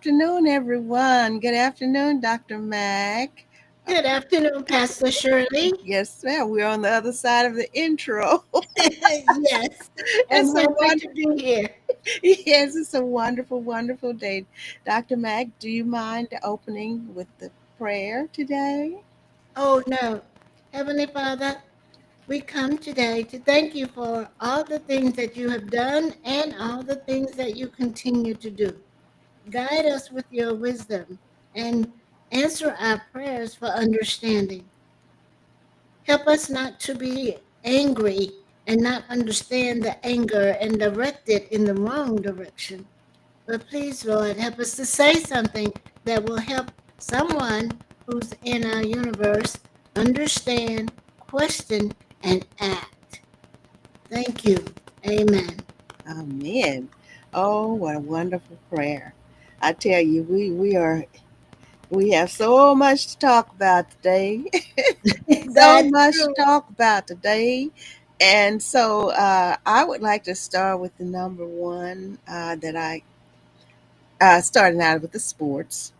afternoon, everyone. Good afternoon, Dr. Mack. Uh, Good afternoon, Pastor Shirley. Yes, ma'am. We're on the other side of the intro. Yes, I'm It's a happy to wonderful, be here. yes, it's a wonderful, wonderful day. Dr. Mack, do you mind opening with the prayer today? Oh, no. Heavenly Father, we come today to thank you for all the things that you have done and all the things that you continue to do. Guide us with your wisdom and answer our prayers for understanding. Help us not to be angry and not understand the anger and direct it in the wrong direction. But please, Lord, help us to say something that will help someone who's in our universe understand, question, and act. Thank you. Amen. Amen. Oh, what a wonderful prayer. I tell you, we have so much to talk about today. So That's much to true. talk about today. And so I would like to start with the number one that I starting out with the sports.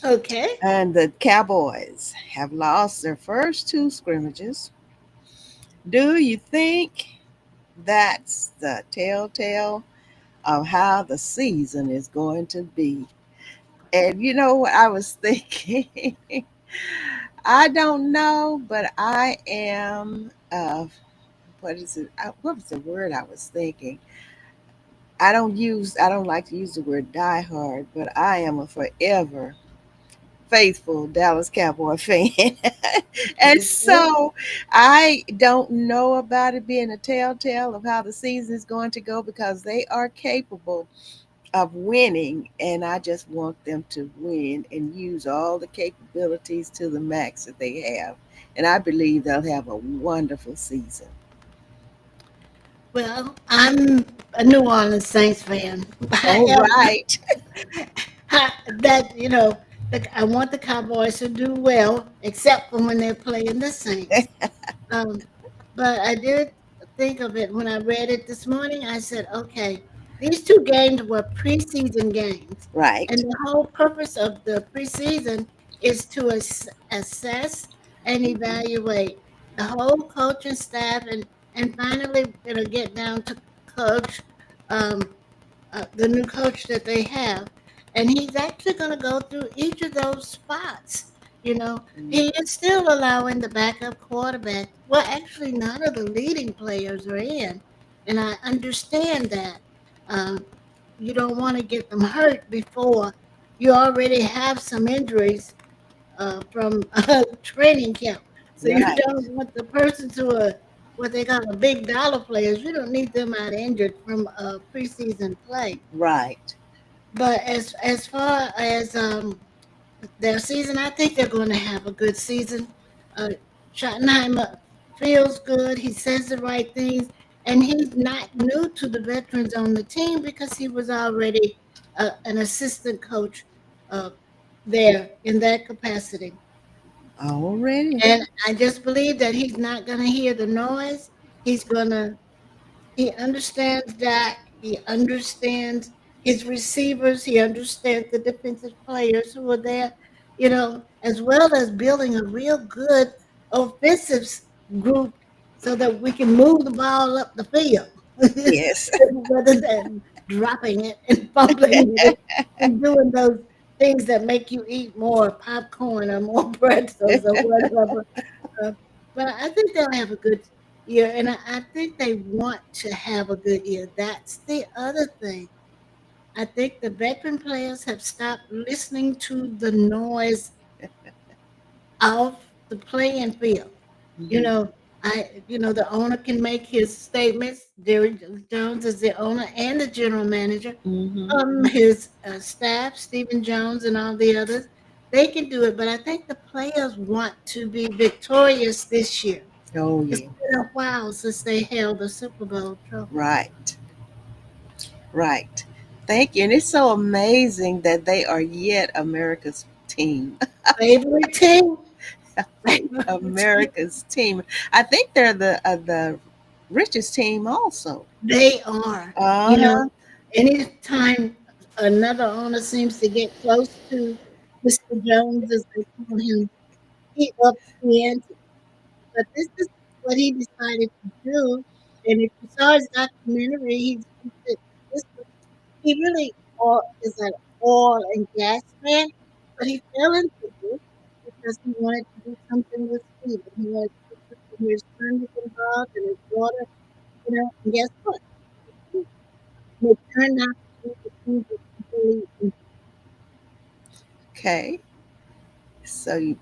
Okay. And the Cowboys have lost their first two scrimmages. Do you think that's the telltale of how the season is going to be? And you know what I was thinking? I don't know, but I am what is it? What was the word I was thinking? I don't like to use the word die hard, but I am a forever faithful Dallas Cowboy fan. And so I don't know about it being a telltale of how the season is going to go because they are capable of winning, and I just want them to win and use all the capabilities to the max that they have. And I believe they'll have a wonderful season. Well, I'm a New Orleans Saints fan. All However, right. I want the Cowboys to do well, except for when they're playing the Saints. Um, but I did think of it when I read it this morning. I said, okay, these two games were preseason games. And Right. the whole purpose of the preseason is to assess and evaluate the whole coaching staff and finally it'll get down to coach, um, the new coach that they have. And he's actually going to go through each of those spots. You know, he is still allowing the backup quarterback. Well, actually, none of the leading players are in. And I understand that. Um, you don't want to get them hurt before you already have some injuries from training camp. So you Right. don't want the person to what they call a big dollar players. You don't need them out injured from preseason play. Right. But as far as their season, I think they're going to have a good season. Uh, Schottenheimer feels good. He says the right things, and he's not new to the veterans on the team because he was already an assistant coach uh, there in that capacity. Already. And I just believe that he's not going to hear the noise. He's going to he understands that. He understands his receivers. He understands the defensive players who are there, as well as building a real good offensive group so that we can move the ball up the field Yes. rather than dropping it and fumbling it and doing those things that make you eat more popcorn or more pretzels or whatever. Uh, but I think they'll have a good year, and I think they want to have a good year. That's the other thing. I think the veteran players have stopped listening to the noise of the playing field. You Mhm. know, the owner can make his statements. Jerry Jones is the owner and the general manager. Mhm. His staff, Stephen Jones and all the others, they can do it. But I think the players want to be victorious this year. Oh It's yeah. been a while since they held the Super Bowl trophy. Right. Right. Thank you. And it's so amazing that they are yet America's team. Favorite team? Favorite team? America's team. I think they're the richest team also. They are. You Uh-huh. know, anytime. another owner seems to get close to Mr. Jones, as they call him. He ups the ante. But this is what he decided to do. And if you saw his documentary, he said this was, he really is an oil and gas man, but he fell into this because he wanted to do something with Steve. And he wanted to do something. His son was involved and his daughter, and guess what? It turned out to be the thing that he really. Okay. So,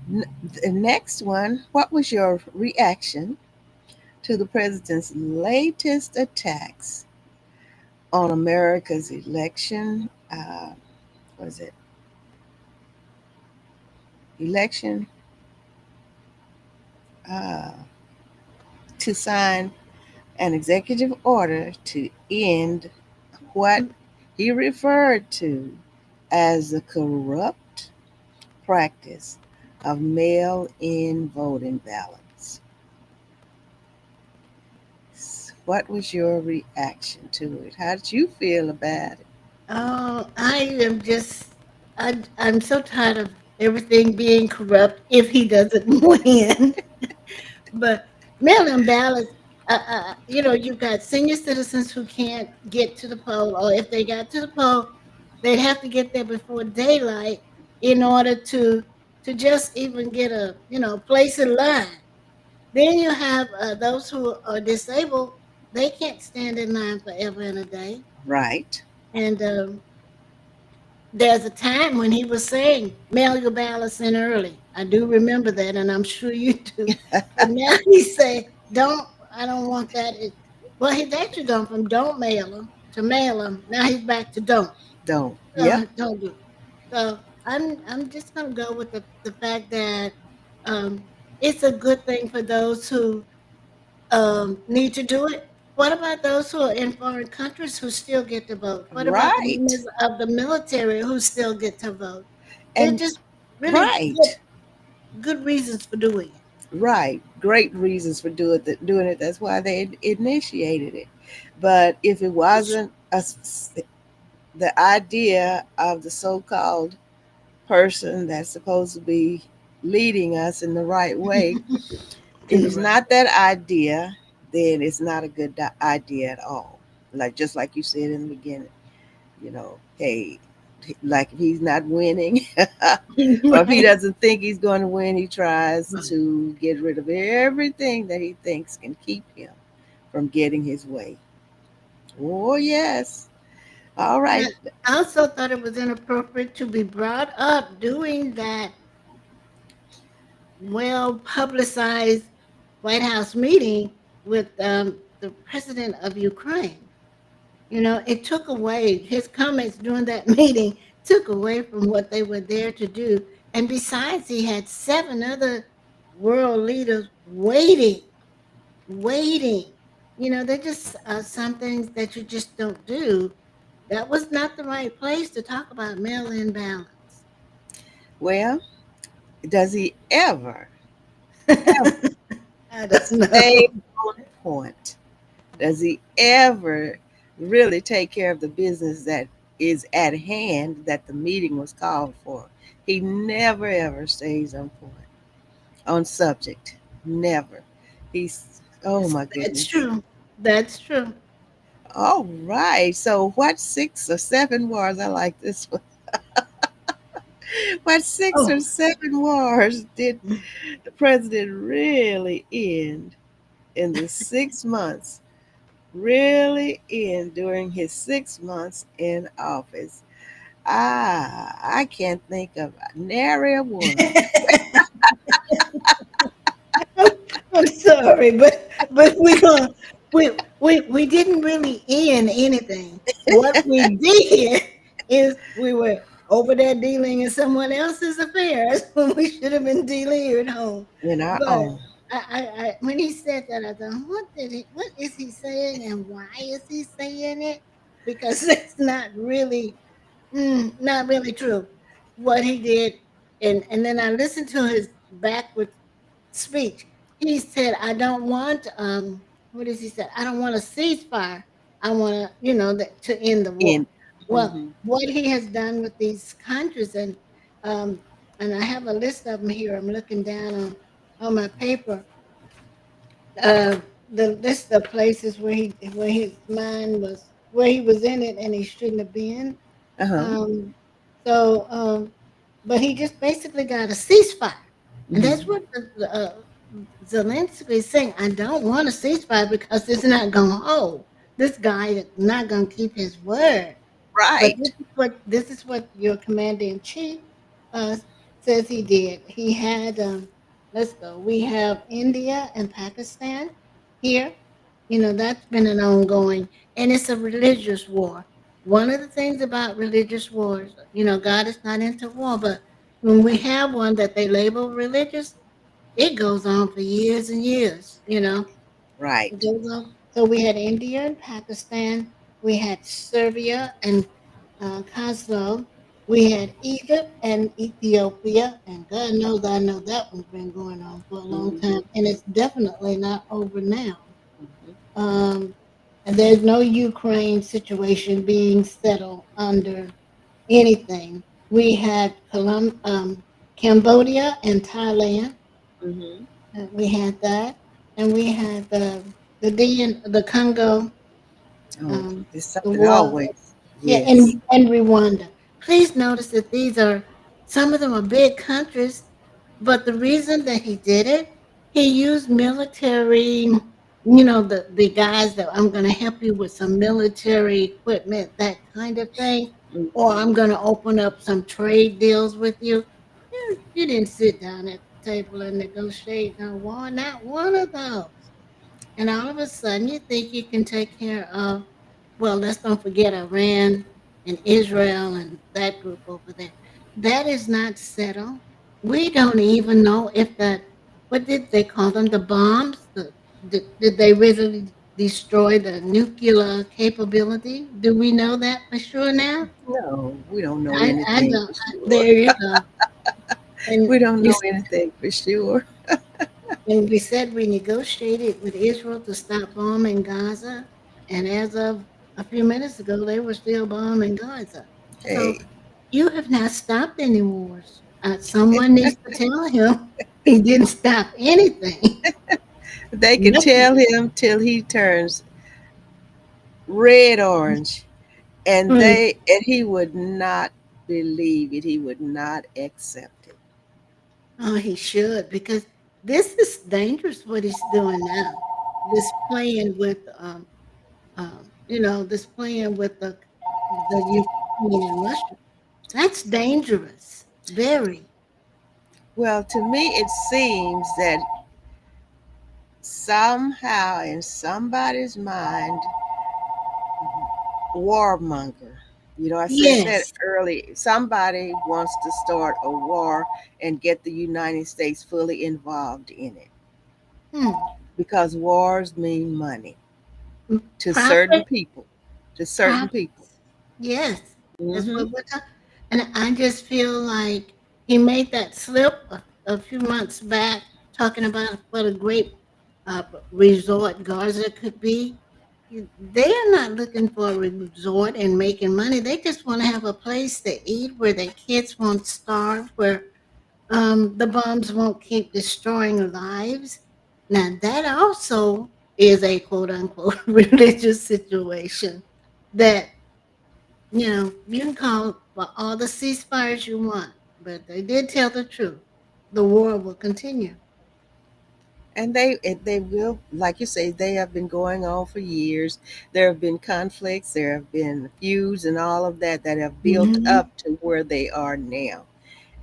the next one, what was your reaction to the president's latest attacks on America's election? What is it? Election uh, to sign an executive order to end what he referred to as the corrupt practice of mail in voting ballots. What was your reaction to it? How did you feel about it? Oh, I am just, I'm so tired of everything being corrupt if he doesn't win. But mail-in ballots, you've got senior citizens who can't get to the poll, or if they got to the poll, they'd have to get there before daylight in order to just even get a place in line. Then you have those who are disabled; they can't stand in line forever and a day, Right. and there's a time when he was saying, mail your ballots in early. I do remember that, and I'm sure you do. But now he say, I don't want that. Well, he's actually gone from don't mail them to mail them. Now he's back to don't. Don't. Yep. Don't do. So I'm just gonna go with the fact that um, it's a good thing for those who need to do it. What about those who are in foreign countries who still get to vote? What about the Right. members of the military who still get to vote? They're And just really right. good reasons for doing it. Right. Great reasons for doing it. That's why they initiated it. But if it wasn't the idea of the so-called person that's supposed to be leading us in the right way, In if the it's right not that idea, then it's not a good idea at all. Like just like you said in the beginning, hey, like if he's not winning, way. or if he Right. doesn't think he's going to win, he tries to get rid of everything that he thinks can keep him from getting his way. Oh yes. All Now, right. I also thought it was inappropriate to be brought up doing that well publicized White House meeting with the president of Ukraine. It took away his comments during that meeting, took away from what they were there to do. And besides, he had seven other world leaders waiting. They're just some things that you just don't do. That was not the right place to talk about mail in balance. Well, does he ever, ever I don't stay know. on point? Does he ever really take care of the business that is at hand that the meeting was called for? He never ever stays on point, on subject. Never. He's, oh my That's goodness. true. That's true. All right. So, what 6 or 7 wars? I like this one. What six Oh, or seven wars did the president really end in the 6 months really in during his 6 months in office? I can't think of nary a one. I'm sorry, but we didn't really end anything. What we did is we were over there dealing in someone else's affairs when we should have been dealing here at home. In our But own. when he said that, I thought, what is he saying, and why is he saying it? Because it's not really true what he did. And then I listened to his backward speech. He said, I don't want what is he said? I don't want a ceasefire. I want to, to end the In war. Well, Mm-hmm. what he has done with these countries, um, and I have a list of them here. I'm looking down on my paper. Uh, the list of places where his mind was where he was in it and he shouldn't have been. Uh-huh. Um, so, but he just basically got a ceasefire, and that's Mm-hmm. what Zelensky is saying. I don't want a ceasefire because it's not going to hold. This guy is not going to keep his word. But Right. this is what your commander in chief uh, says he did. He had let's go. We have India and Pakistan here. You know that's been an ongoing, and it's a religious war. One of the things about religious wars, God is not into war, but when we have one that they label religious, it goes on for years and years. It Right. goes on. So we had India and Pakistan. We had Serbia and Kosovo. We had Egypt and Ethiopia. And God knows I know that one's been going on for a long Mm-hmm. time. And it's definitely not over now. Mm-hmm. Um, and there's no Ukraine situation being settled under anything. We had Cambodia and Thailand. Mm-hmm. We had that, and we had the Congo, Oh, um, there's the something war, always. yeah, Yes. and Rwanda. Please notice that these are some of them are big countries, but the reason that he did it, he used military. The guys that I'm going to help you with some military equipment, that kind of thing, or Mm-hmm. I'm going to open up some trade deals with you. You didn't sit down at the table and negotiate no war, not one of those. And all of a sudden, you think you can take care of, well, let's don't forget Iran and Israel and that group over there. That is not settled. We don't even know if what did they call them? The bombs? Did they really destroy the nuclear capability? Do we know that for sure now? No, we don't know I anything don't. for sure. There you go. And We don't you know anything for sure. And we said we negotiated with Israel to stop bombing Gaza, and as of a few minutes ago, they were still bombing Gaza. So Hey, you have not stopped any wars. Someone needs to tell him he didn't stop anything. they can Nothing. tell him till he turns red orange, and Mm. he would not believe it. He would not accept it. Oh, he should, because this is dangerous what he's doing now. This playing with this playing with the Ukraine and Russia. That's dangerous. Very. Well, to me, it seems that somehow in somebody's mind, warmonger. I said Yes. early, somebody wants to start a war and get the United States fully involved in it Hmm. because wars mean money to certain Profit, people. To certain people. profits. Yes. That's Hmm. what we're talking. And I just feel like he made that slip a few months back, talking about what a great resort Garza could be. They are not looking for a resort and making money. They just want to have a place to eat where their kids won't starve, where the bombs won't keep destroying lives. Now, that also is a quote unquote religious situation that, you can call for all the ceasefires you want, but they did tell the truth. The war will continue. And they will, like you say, they have been going on for years. There have been conflicts, there have been feuds, and all of that that have built Hmm. up to where they are now.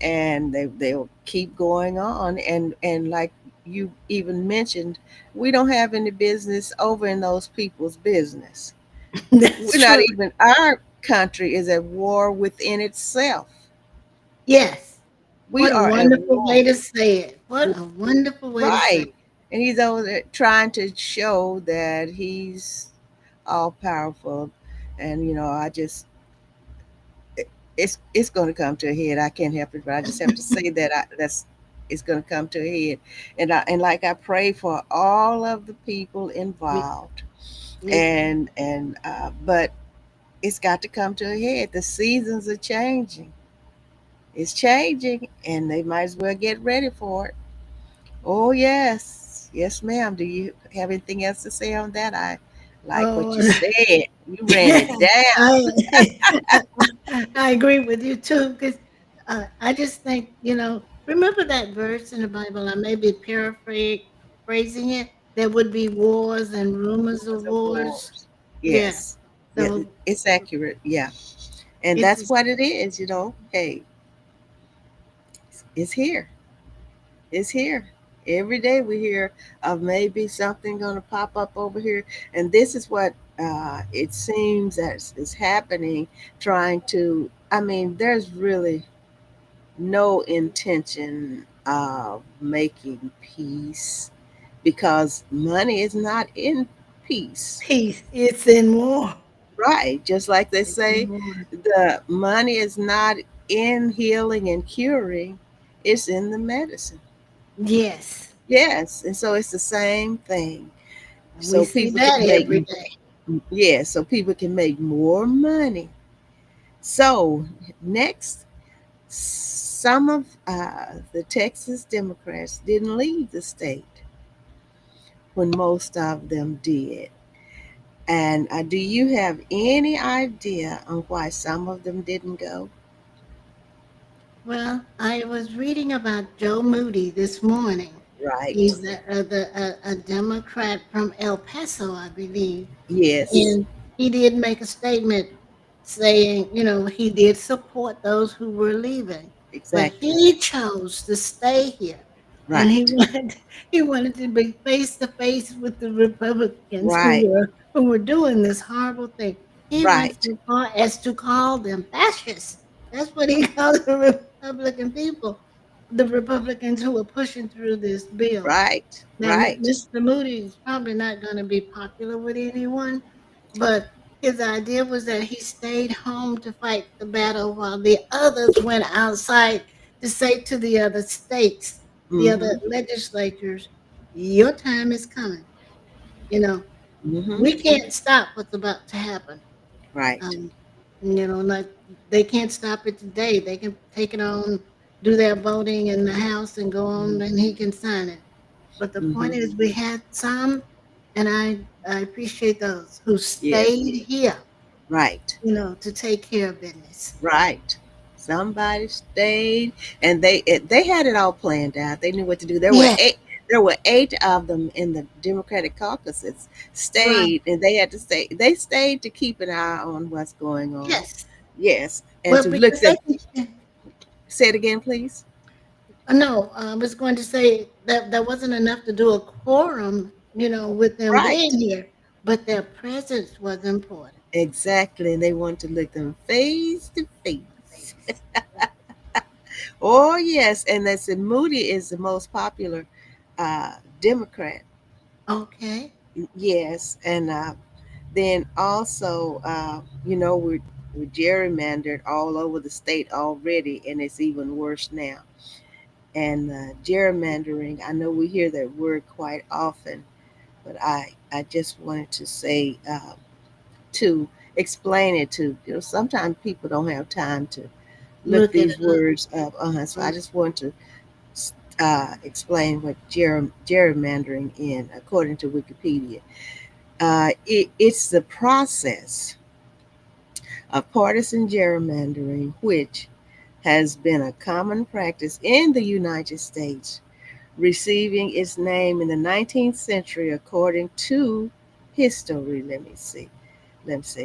And they'll keep going on. And like you even mentioned, we don't have any business over in those people's business. That's We're not true. even, our country is at war within itself. Yes. We What a are at wonderful war. way to say it. What a wonderful way to say Right. it. And he's over there trying to show that he's all powerful. And I just, it's going to come to a head. I can't help it, but I just have to say that that's it's going to come to a head. And like I pray for all of the people Me, involved. me too. And but it's got to come to a head. The seasons are changing. It's changing, and they might as well get ready for it. Oh, yes. Yes, ma'am. Do you have anything else to say on that? I like what Oh, you said. You ran it down. I, I agree with you too, because I just think, remember that verse in the Bible? I may be paraphrasing it. There would be wars and rumors of Rumors of wars. wars. Yeah. Yes. Yeah, So it's accurate. Yeah. And it's that's just, what it is. Hey, it's here. It's here. Every day we hear of maybe something going to pop up over here. And this is what it seems as is happening, trying to, I mean, there's really no intention of making peace because money is not in peace. peace. It's in war. Right. Just like they It's in say, war. the money is not in healing and curing, it's in the medicine. Yes. Yes. And so it's the same thing. We So see people that can make, every day. yeah, so people can make more money. So next, some of the Texas Democrats didn't leave the state when most of them did. And do you have any idea on why some of them didn't go? Well, I was reading about Joe Moody this morning. Right. He's a Democrat from El Paso, I believe. Yes, And he did make a statement saying, he did support those who were leaving, but exactly. he chose to stay here. And he Right. wanted he wanted to be face to face with the Republicans Right. who were doing this horrible thing. He went Right. so far as to call them fascists. That's what he called the Republican people, the Republicans who were pushing through this bill. Right. Now, Right. Mr. Moody is probably not going to be popular with anyone, but his idea was that he stayed home to fight the battle while the others went outside to say to the other states, the other Mm-hmm. legislatures, your time is coming. You know, Mm-hmm. we can't stop what's about to happen. Right. Um, like they can't stop it today. They can take it on, do their voting in the House and go on, and he can sign it. But the point Mm-hmm. is, we had some, and I appreciate those who Yes. stayed here, Right. to take care of business. Right. Somebody stayed, and they had it all planned out. They knew what to do. There were Yes, eight. There were eight of them in the Democratic caucuses right. stayed, and they had to stay. They stayed to keep an eye on what's going on. Yes. Yes, and Well, to look because at. they can, Say it again, please. no, I was going to say that there wasn't enough to do a quorum, with them Right. being here, but their presence was important. Exactly. And they want to look them face to face. Face. Oh, yes. And that's Moody is the most popular Democrat. Okay. Yes. And then also, we're gerrymandered all over the state already, and it's even worse now. And gerrymandering, I know we hear that word quite often, but I just wanted to say, to explain it to, sometimes people don't have time to look Look at these it up. words up. So I Right. just want to explain what gerrymandering is according to Wikipedia. It's the process of partisan gerrymandering, which has been a common practice in the United States, receiving its name in the 19th century according to history. Let me see.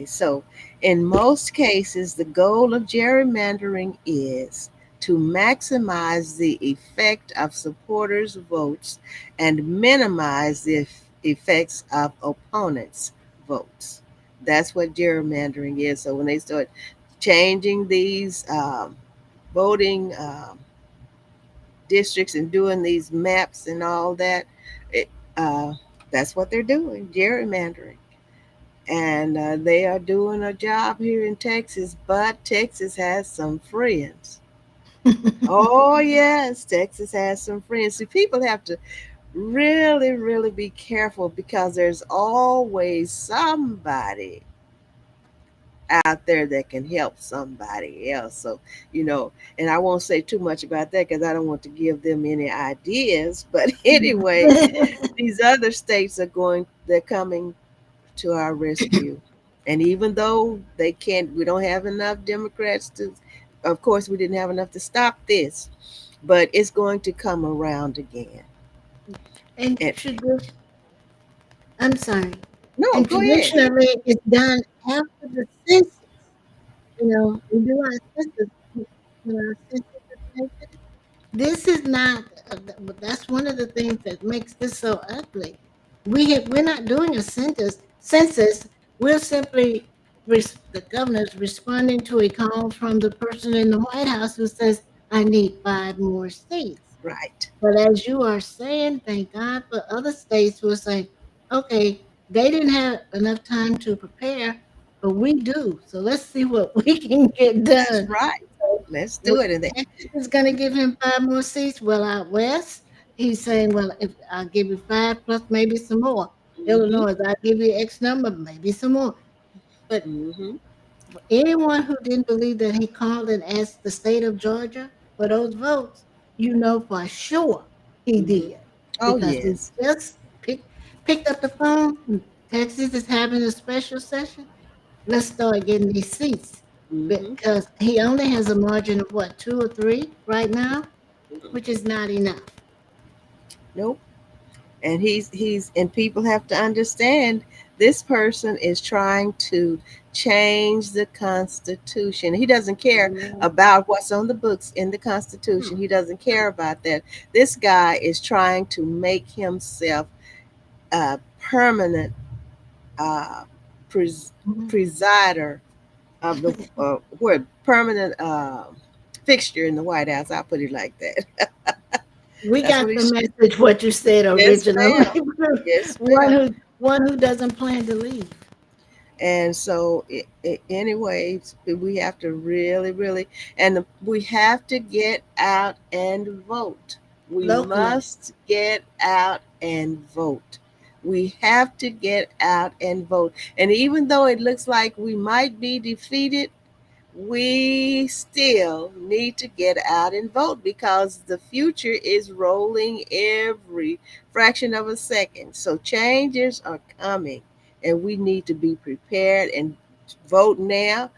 So, in most cases, the goal of gerrymandering is to maximize the effect of supporters' votes and minimize the effects of opponents' votes. That's what gerrymandering is. So, when they start changing these voting districts and doing these maps and all that, it, uh, that's what they're doing, gerrymandering. And they are doing a job here in Texas, but Texas has some friends. Oh, yes, Texas has some friends. See, people have to really, really be careful because there's always somebody out there that can help somebody else. So, you know, and I won't say too much about that because I don't want to give them any ideas. But anyway, these other states they're coming to our rescue. And even though we don't have enough Democrats of course, we didn't have enough to stop this, but it's going to come around again. And And I'm sorry. no, And go ahead. traditionally, it's done after the census. We do our census when our census is taken. This is not. That's one of the things that makes this so ugly. We're not doing a census. Census. We're simply the governor's responding to a call from the person in the White House who says, "I need 5 more seats." Right. But as you are saying, thank God for other states who are saying, okay, they didn't have enough time to prepare, but we do. So let's see what we can get That's done. right. Let's Well, do it. Texas is going to give him 5 more seats. Well, out west, he's saying, well, if I'll give you 5 plus maybe some more. Mm-hmm. Illinois, I'll give you X number, maybe some more. But Mm-hmm. for anyone who didn't believe that he called and asked the state of Georgia for those votes, for sure he Mm-hmm. did Oh, because he yes. just picked up the phone. Texas is having a special session. Let's start getting these seats Mm-hmm. because he only has a margin of what, 2 or 3 right now, which is not enough. Nope. And and people have to understand this person is trying to change the Constitution. He doesn't care Mm. about what's on the books in the Constitution. He doesn't care about that. This guy is trying to make himself a permanent uh, pres- Mhm. presider of the word permanent fixture in the White House. I'll put it like that. We That's what got the he's. message what you said Yes, originally. ma'am. Yes, one ma'am. who one who doesn't plan to leave And so, anyways, we have to really, really, we have to get out and vote. We locally. must get out and vote. We have to get out and vote. And even though it looks like we might be defeated, we still need to get out and vote because the future is rolling every fraction of a second. So changes are coming and we need to be prepared and vote now.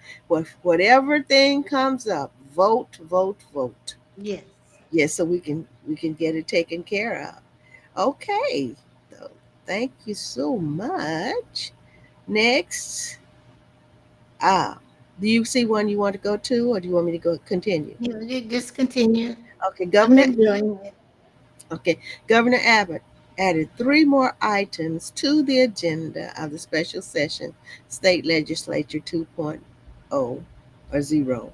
Whatever thing comes up, vote, vote, vote. Yes. Yes, so we can get it taken care of. Okay. So thank you so much. Next. Ah, do you see one you want to go to, or do you want me to go continue? You just continue. Okay, I'm Governor. enjoying it. Okay, Governor Abbott added three more items to the agenda of the special session, State Legislature 2.0 or 0.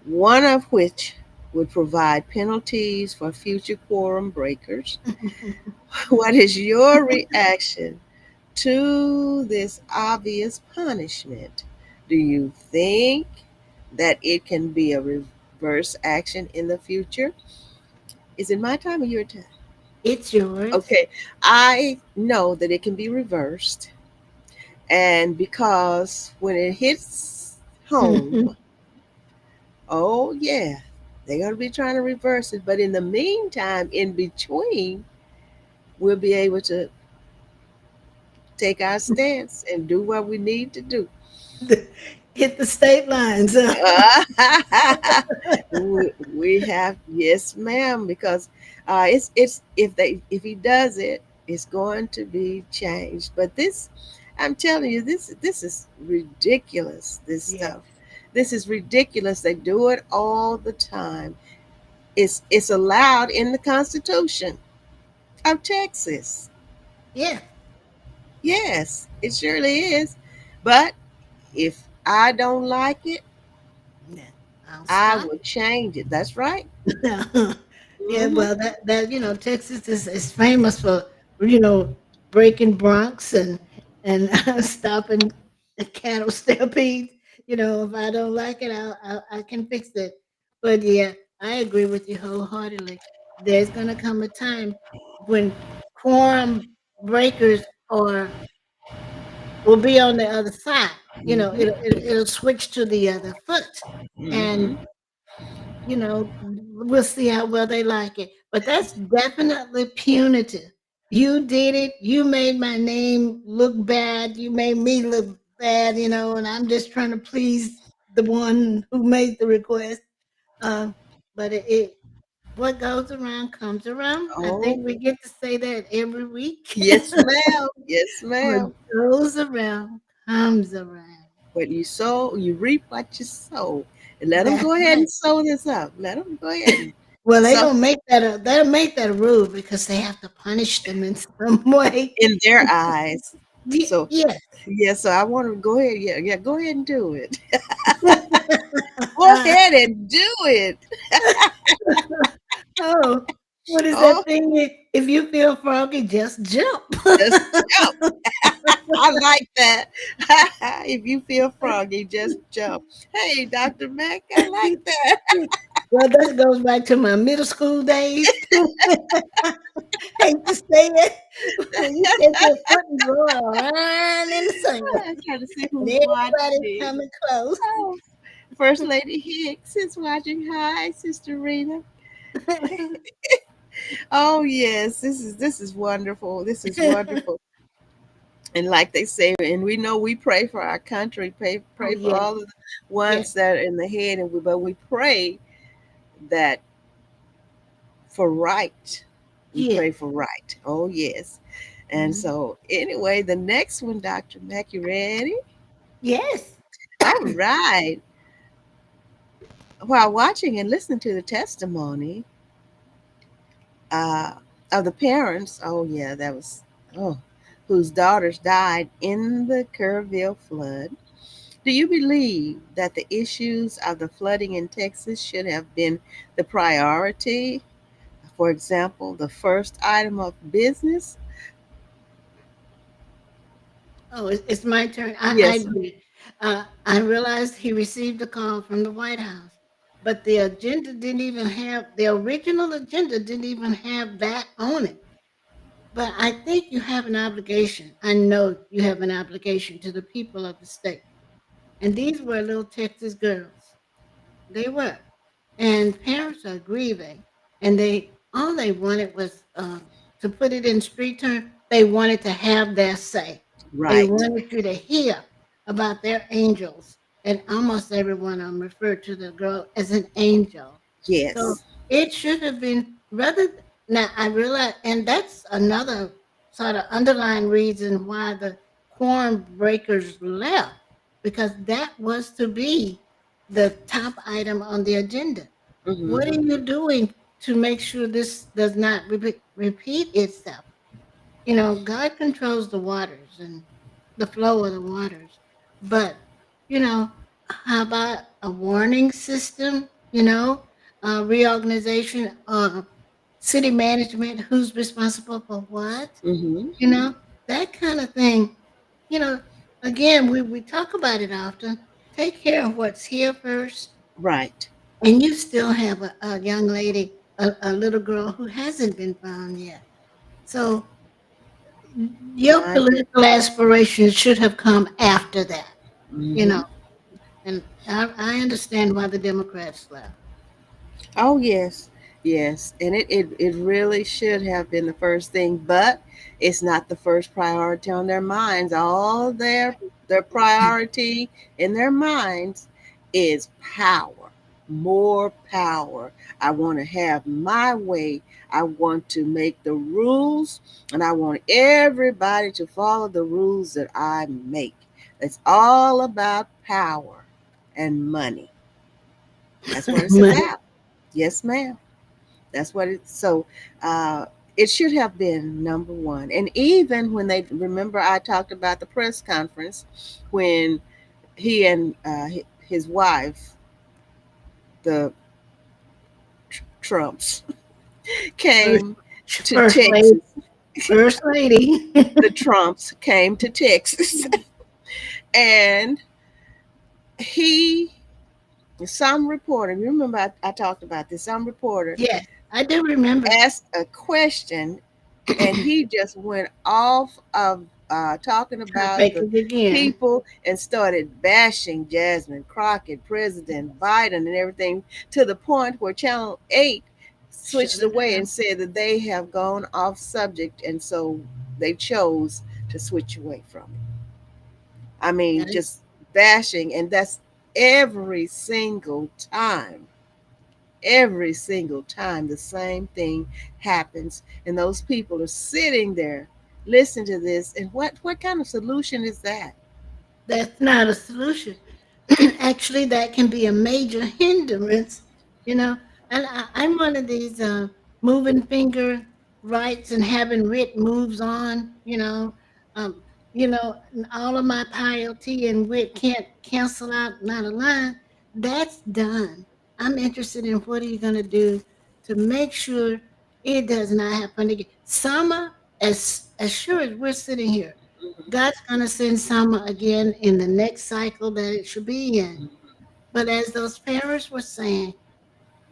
One of which would provide penalties for future quorum breakers. What is your reaction to this obvious punishment? Do you think that it can be a reverse action in the future? Is it my time or your time? It's yours. Okay, I know that it can be reversed. And because when it hits home, oh, yeah, they're going to be trying to reverse it. But in the meantime, in between, we'll be able to take our stance and do what we need to do. Hit the state lines. we have, yes, ma'am, because it's if he does it, it's going to be changed. But this, I'm telling you, this is ridiculous. This Yes. stuff, this is ridiculous. They do it all the time. It's allowed in the Constitution of Texas. Yeah. Yes, it surely is. But if I don't like it, Yeah. I'll I stop. will change it. That's right. Yeah, Hmm. well, Texas is famous for you know breaking Bronx and stopping the cattle stampedes. If I don't like it, I can fix it. But yeah, I agree with you wholeheartedly. There's gonna come a time when quorum breakers are will be on the other side. It'll switch to the other foot. And, Mm-hmm. we'll see how well they like it. But that's definitely punitive. You did it. You made my name look bad. You made me look bad, and I'm just trying to please the one who made the request. Uh, but what goes around comes around. I think Oh, we get to say that every week. yes, ma'am. Yes, What ma'am. goes around comes around. What you sow, you reap what you sow. And let them That's go ahead right. and sow this up. Let them go ahead and Well, sow they'll make that a rule because they have to punish them in some way. in their eyes. So, Yes. yeah, so I want to go ahead. Yeah, yeah, go ahead and do it. Go ahead and do it. Oh, what is Oh, that thing? If you feel froggy, just jump. just jump. I like that. If you feel froggy, just jump. Hey, Dr. Mack, I like that. Well, that goes back to my middle school days. Hate to say it. When you take your foot and roll around in the sun, I'm trying to see and who's everybody's watching. coming close. Oh, First Lady Hicks is watching. Hi, Sister Rena. Oh yes, this is wonderful. This is wonderful. And like they say, and we know we pray for our country, Oh pray for yes, all of the yes, ones that are in the head, but we pray that for right. We yes, pray for right. Oh yes. And mhm, so anyway, the next one, Dr. Mack, you ready? yes. All right. While watching and listening to the testimony uh, of the parents, oh yeah, that was oh, whose daughters died in the Kerrville flood. Do you believe that the issues of the flooding in Texas should have been the priority? For example, the first item of business? Oh, it's my turn. I Yes. agree. I realized he received a call from the White House, but the original agenda didn't even have that on it. But I think you have an obligation. I know you have an obligation to the people of the state. And these were little Texas girls. They were. And parents are grieving. And all they wanted was, to put it in street term, they wanted to have their say. They Right. wanted you to hear about their angels. And almost everyone referred to the girl as an angel. So Yes. it should have been now I realize, and that's another sort of underlying reason why the quorum breakers left, because that was to be the top item on the agenda. What are Hmm. you doing to make sure this does not repeat itself? God controls the waters and the flow of the waters. But, how about a warning system? Reorganization, city management, who's responsible for what? Hmm. You know, that kind of thing. You know, again, we talk about it often. Take care of what's here first. Right. And you still have a young lady, a little girl who hasn't been found yet. So your My goodness. political aspirations should have come after that, you Hmm. know. And I understand why the Democrats left. Oh yes, yes, and it really should have been the first thing, but it's not the first priority on their minds. All their priority in their minds is power, more power. I want to have my way. I want to make the rules, and I want everybody to follow the rules that I make. It's all about power and money. That's what it's Money. about. Yes, ma'am. That's what it's so uh it should have been number one. And even when they remember I talked about the press conference when he and his wife, the Trumps, First, came to first lady, Texas. first lady. The Trumps came to Texas and he some reporter, you remember I talked about this, some reporter Yes, I do remember. asked a question and he just went off of talking about the Topic again. people and started bashing Jasmine Crockett, President Biden, and everything to the point where Channel 8 Shut switched it away and down. said that they have gone off subject, and so they chose to switch away from it. I mean, That is, just bashing, and that's every single time. Every single time the same thing happens, and those people are sitting there listening to this. And what kind of solution is that? that's not a solution. Actually, that can be a major hindrance, you know. And I'm one of these moving finger rights and having writ moves on, um, and all of my piety and wit can't cancel out not a line. That's done. I'm interested in what are you going to do to make sure it does not happen again. Summer, as sure as we're sitting here, God's going to send summer again in the next cycle that it should be in. But as those parents were saying,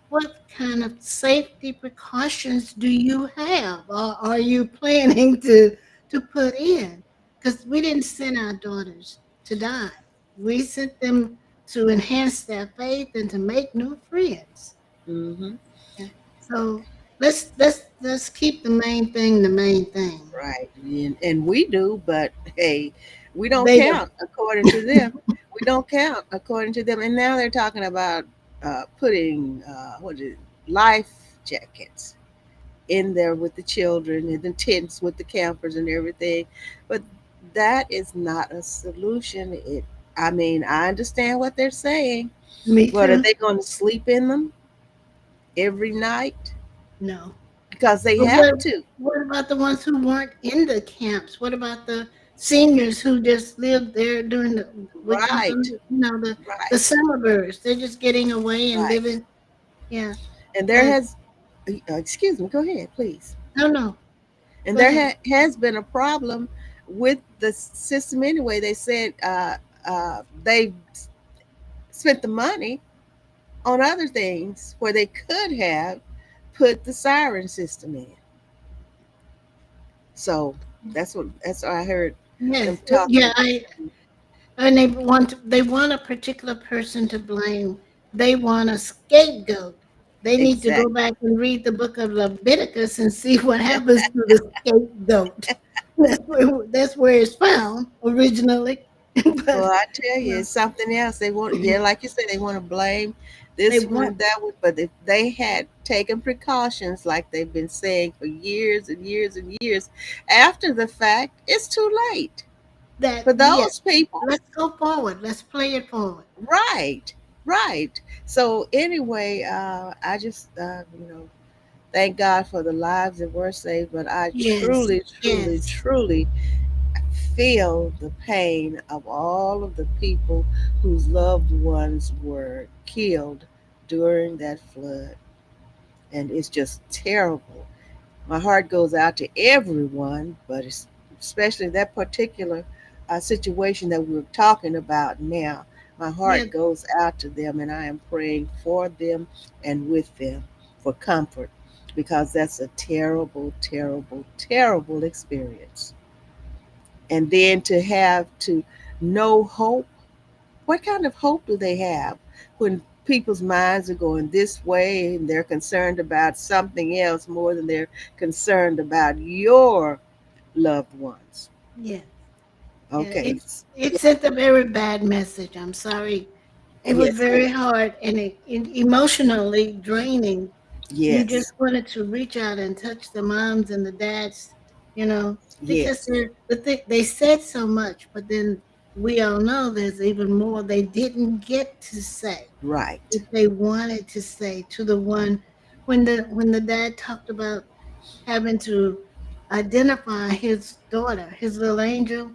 what kind of safety precautions do you have or are you planning to put in? Because we didn't send our daughters to die. We sent them to enhance their faith and to make new friends. Mm-hmm. Yeah. So let's keep the main thing the main thing. Right. And we do, but hey, we don't They don't. count according to them. We don't count according to them. And now they're talking about putting what is it, life jackets in there with the children and the tents with the campers and everything. But that is not a solution. I mean, I understand what they're saying, Me but are too. they going to sleep in them every night? No. Because they But have to. what about the ones who weren't in the camps? What about the seniors who just lived there during we call them, Right, the right, summer birds. They're just getting away and right. living. Yeah. And there Uh, has, excuse me, go ahead, please. no, no. And Go there ahead. has been a problem with the system anyway. They said they spent the money on other things where they could have put the siren system in. So that's what I heard them Yes. talking Yeah. about. And they want a particular person to blame. They want a scapegoat. They need to go Exactly. back and read the book of Leviticus and see what happens to the scapegoat. That's where it's found originally. Well, But I tell you you, know, it's something else. They want, yeah, like you said, they want to blame they this one want and that one. But if they had taken precautions like they've been saying for years and years and years, after the fact, it's too late that. for Yes, those people. let's go forward. Let's play it forward. Right, right. So anyway, I just, thank God for the lives that were saved. But I Yes, truly, truly, yes, truly feel the pain of all of the people whose loved ones were killed during that flood. And it's just terrible. My heart goes out to everyone, but especially that particular situation that we're talking about now. My yes. heart goes out to them, and I am praying for them and with them for comfort because that's a terrible, terrible, terrible experience. And then to have to no hope. What kind of hope do they have when people's minds are going this way and they're concerned about something else more than they're concerned about your loved ones? Yes. Yeah, Okay. it sent a very bad message. I'm sorry. It was Yes, it very hard and emotionally draining. You just yes, wanted to reach out and touch the moms and the dads, you know, because yes, they said so much, but then we all know there's even more they didn't get to say right. if they wanted to say to the one when the dad talked about having to identify his daughter, his little angel,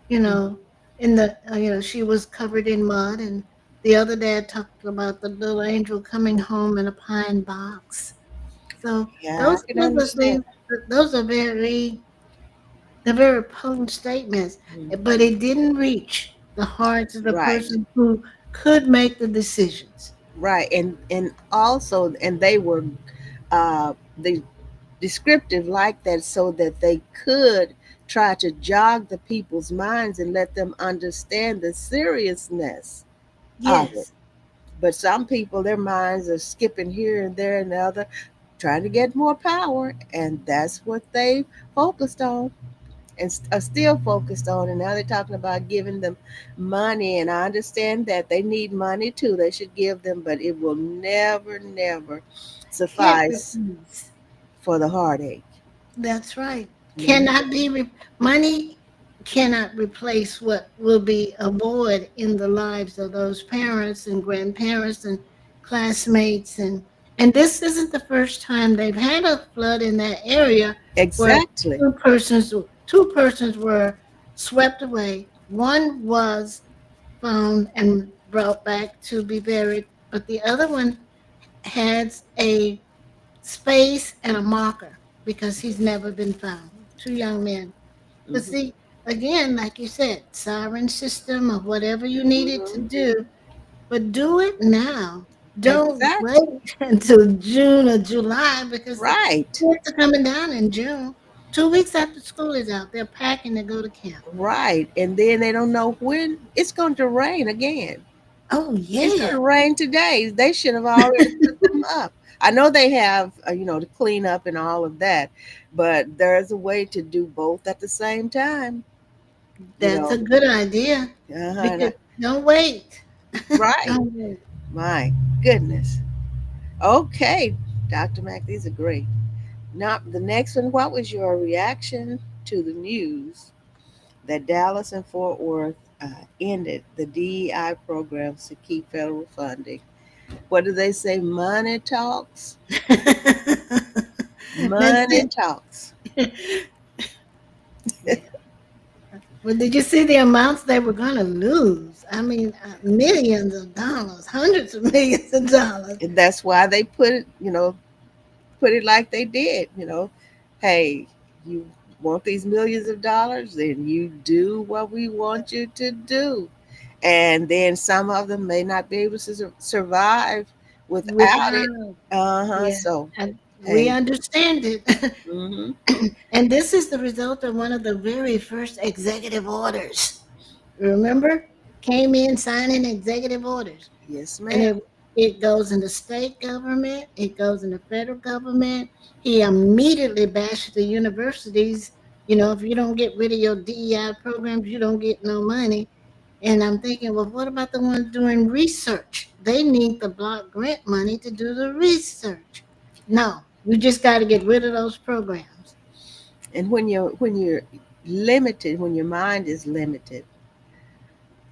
you Mhm. know, in the she was covered in mud, and the other dad talked about the little angel coming home in a pine box. So Yeah, I those can those are understand. things. Those are they're very potent statements, Mhm. but it didn't reach the hearts of the Right, person who could make the decisions. right, and also, and they were, they descriptive like that so that they could try to jog the people's minds and let them understand the seriousness of it. Yes. But some people, their minds are skipping here and there and the other, trying to get more power, and that's what they focused on and are still focused on. And now they're talking about giving them money, and I understand that they need money too. They should give them, but it will never, never Can't suffice replace. for the heartache. That's right. Mhm. Cannot be money cannot replace what will be a void in the lives of those parents and grandparents and classmates, and this isn't the first time they've had a flood in that area where Exactly. two persons were swept away. One was found and brought back to be buried, but the other one has a space and a marker because he's never been found. Two young men. But Hmm. see, again, like you said, siren system of whatever you needed to Hmm. do, but do it now. Don't Exactly. wait until June or July because the Right. kids are coming down in June. 2 weeks after school is out, they're packing to go to camp. Right. And then they don't know when it's going to rain again. Oh, It's going yeah. to rain today. They should have already put them up. I know they have, to clean up and all of that, but there's a way to do both at the same time. You That's a know, good idea uh-huh. because don't wait. Right. Don't wait. My goodness. Okay, Dr. Mack, these are great. Now, the next one, what was your reaction to the news that Dallas and Fort Worth ended the DEI programs to keep federal funding? What do they say? Money talks. That's Money it. talks. Yeah. Well, did you see the amounts they were going to lose? I mean, millions of dollars, hundreds of millions of dollars. And that's why they put it like they did. Hey, you want these millions of dollars, then you do what we want you to do. And then some of them may not be able to survive without it. Without, Uh-huh. yeah, So, and we hey. understand it. Mm-hmm. And this is the result of one of the very first executive orders. Remember? Came in signing executive orders. Yes, And ma'am. it goes in the state government, it goes in the federal government. He immediately bashed the universities. If you don't get rid of your DEI programs, you don't get no money. And I'm thinking, well, what about the ones doing research? They need the block grant money to do the research. No, you just got to get rid of those programs. And when you're limited, when your mind is limited,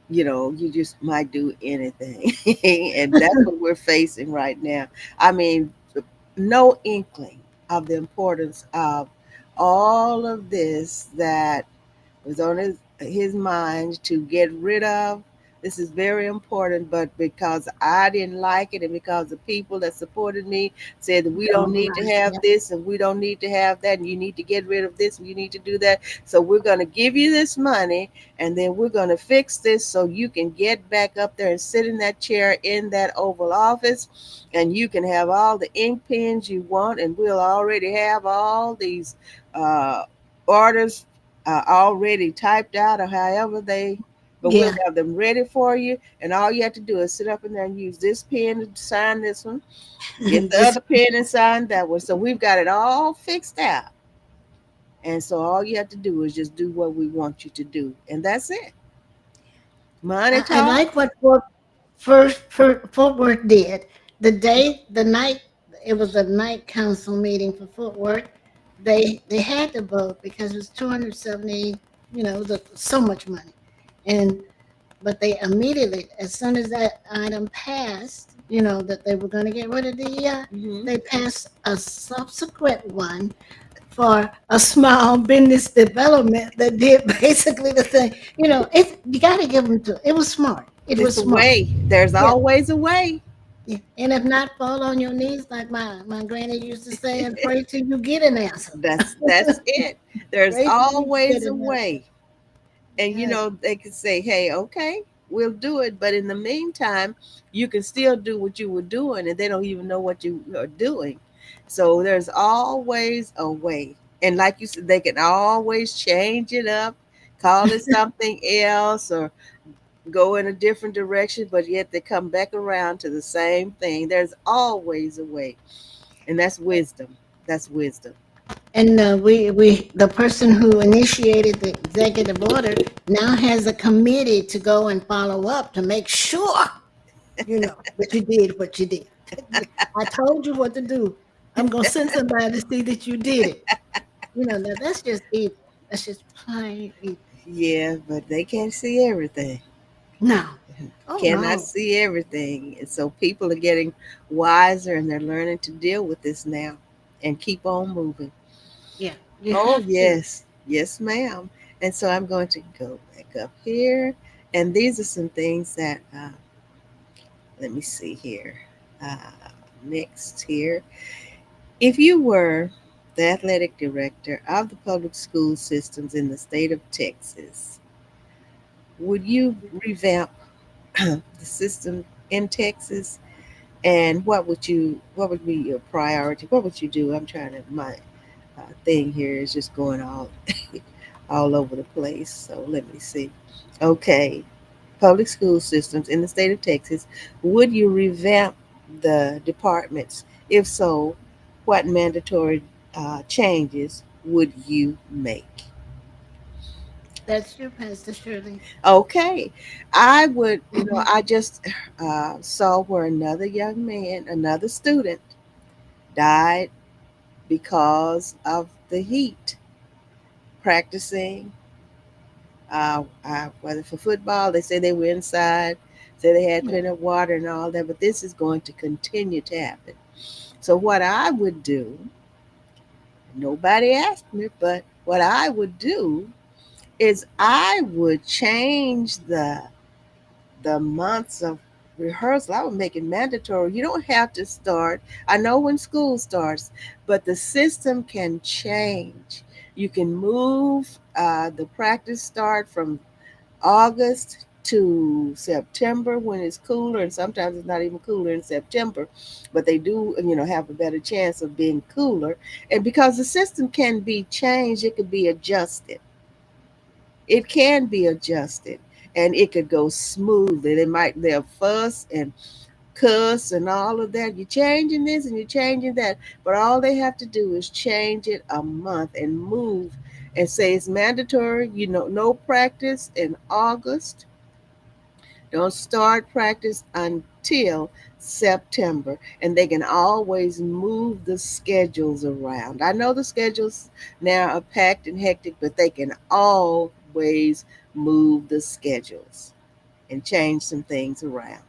you just might do anything. And that's what we're facing right now. I mean, no inkling of the importance of all of this that was on his mind to get rid of. This is very important, but because I didn't like it and because the people that supported me said that we don't Don't need to like have it. this and we don't need to have that and you need to get rid of this and you need to do that. So we're going to give you this money and then we're going to fix this so you can get back up there and sit in that chair in that Oval Office and you can have all the ink pens you want and we'll already have all these uh, orders already typed out or however but we'll Yeah. have them ready for you. And all you have to do is sit up in there and use this pen to sign this one, get the This other pen and sign that one. So we've got it all fixed out. And so all you have to do is just do what we want you to do. And that's it. Money I talk. like what Fort Worth did. The night, it was a night council meeting for Fort Worth. They had to vote because it was 270. So much money, and but they immediately, as soon as that item passed, that they were going to get rid of Hmm. they passed a subsequent one for a small business development that did basically the thing. You got to give them to. It was smart. It It's was a smart. way. There's Yeah, always a way. yeah. And if not, fall on your knees like my granny used to say, and pray till you get an answer. That's it. There's Pray till you get always a an answer. way. And Yes, they can say, hey, okay, we'll do it, but in the meantime you can still do what you were doing and they don't even know what you are doing. So there's always a way. And like you said, they can always change it up, call it something else, or go in a different direction, but yet they come back around to the same thing. There's always a way. And that's wisdom. That's wisdom. And the person who initiated the executive order now has a committee to go and follow up to make sure, that you did what you did. I told you what to do. I'm gonna send somebody to see that you did it. Now that's just evil. That's just plain evil. Yeah, but they can't see everything. No. Oh Cannot no. see everything. And so people are getting wiser and they're learning to deal with this now and keep on moving. Yeah, you Oh, have to. yes. Yes, ma'am. And so I'm going to go back up here. And these are some things that, let me see here. Uh, Next here. If you were the athletic director of the public school systems in the state of Texas, would you revamp the system in Texas? And what would be your priority? What would you do? I'm trying to, my thing here is just going all over the place. So let me see. Okay, public school systems in the state of Texas. Would you revamp the departments? If so, what mandatory changes would you make? That's your Pastor Shirley. Okay, I would. Mhm. I just saw where another young man, another student, died because of the heat practicing. Whether for football, they say they were inside, say they had Yeah. plenty of water and all that, but this is going to continue to happen. So, what I would do, nobody asked me, but what I would do is I would change the months of rehearsal. I would make it mandatory. You don't have to start. I know when school starts, but the system can change. You can move the practice start from August to September when it's cooler, and sometimes it's not even cooler in September, but they do, have a better chance of being cooler. And because the system can be changed, it could be adjusted. It can be adjusted, and it could go smoothly. They'll fuss and cuss and all of that. You're changing this and you're changing that, but all they have to do is change it a month and move and say it's mandatory. No practice in August, don't start practice until September, and they can always move the schedules around. I know the schedules now are packed and hectic, but they can always move the schedules and change some things around.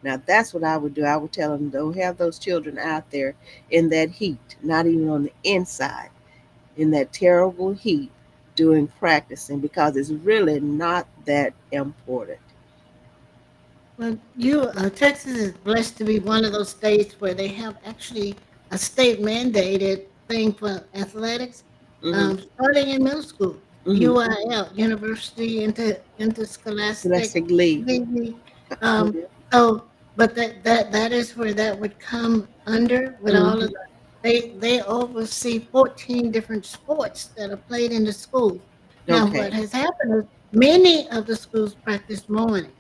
Now, that's what I would do. I would tell them don't have those children out there in that heat, not even on the inside, in that terrible heat doing practicing, because it's really not that important. Well, Texas is blessed to be one of those states where they have actually a state mandated thing for athletics, Mm-hmm. starting in middle school. Mm-hmm. UIL, University Interscholastic Scholastic League. League. Um, Mhm. so, but that is where that would come under with all of Mhm. the. They oversee 14 different sports that are played in the schools. Now, what Okay. has happened is many of the schools practice morning.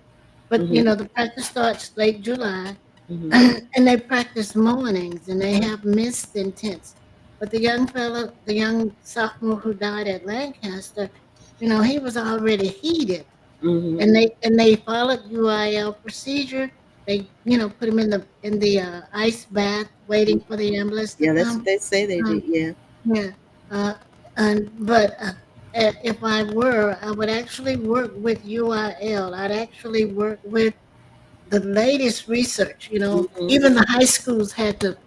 But, Mhm. the practice starts late July, Mhm. and they practice mornings, and they have missed intense. But the young sophomore who died at Lancaster, he was already heated, Mhm. and they followed UIL procedure. They, put him in the ice bath, waiting for the ambulance to Yeah, that's what come. they say they do. Um, Yeah. yeah, uh, if I were, I would actually work with UIL. I'd actually work with the latest research. Mhm. Even the high schools had to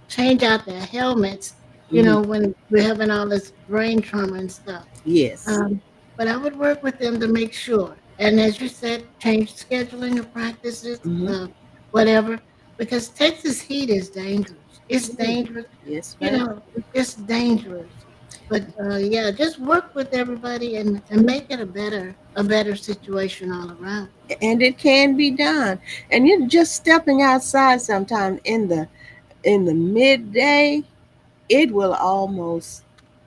change out their helmets, Mhm. when we're having all this brain trauma and stuff. Yes. Um, but I would work with them to make sure. And as you said, change scheduling of practices, Mhm. whatever, because Texas heat is dangerous. It's Mhm. dangerous. Yes, ma'am. It's dangerous. But yeah, just work with everybody and make it a better situation all around. And it can be done. And you're just stepping outside sometimes in the midday, it will almost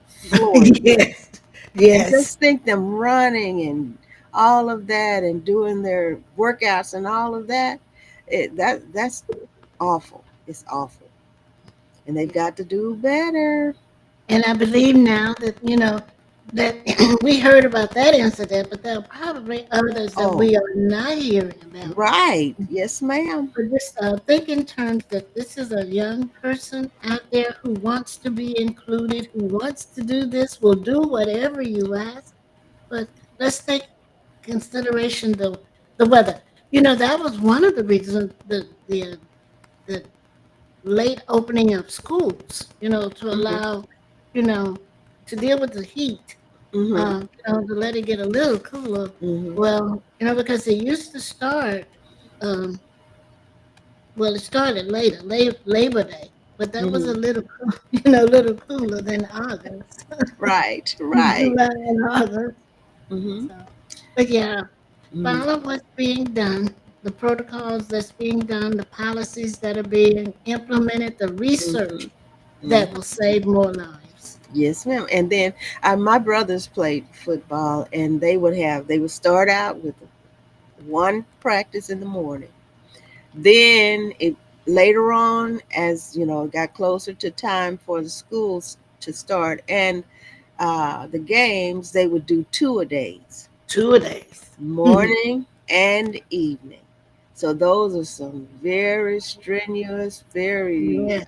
floor you. Yes. And Yes. just think them running and all of that and doing their workouts and all of that. That's awful. It's awful. And they've got to do better. And I believe now that, that we heard about that incident, but there are probably others that Oh, we are not hearing about. right. Yes, ma'am. But just think in terms that this is a young person out there who wants to be included, who wants to do this, will do whatever you ask. But let's take consideration the weather. That was one of the reasons the late opening of schools. To Hmm. allow, you know, to deal with the heat. Hmm. To let it get a little cooler. Hmm. Well, because it used to start. Um, well, it started later, Labor Day, but that was a Hmm. little, little cooler than August, Right. Right. July and August. Hmm. So, but yeah, Hmm. follow what's being done, the protocols that's being done, the policies that are being implemented, the Hmm. research Hmm. that will save more lives. Yes, ma'am. And then my brothers played football, and they would start out with one practice in the morning. Then it later on, as you know, it got closer to time for the schools to start and the games, they would do two a days, 2 days. morning and evening. So those are some very strenuous, very Yes,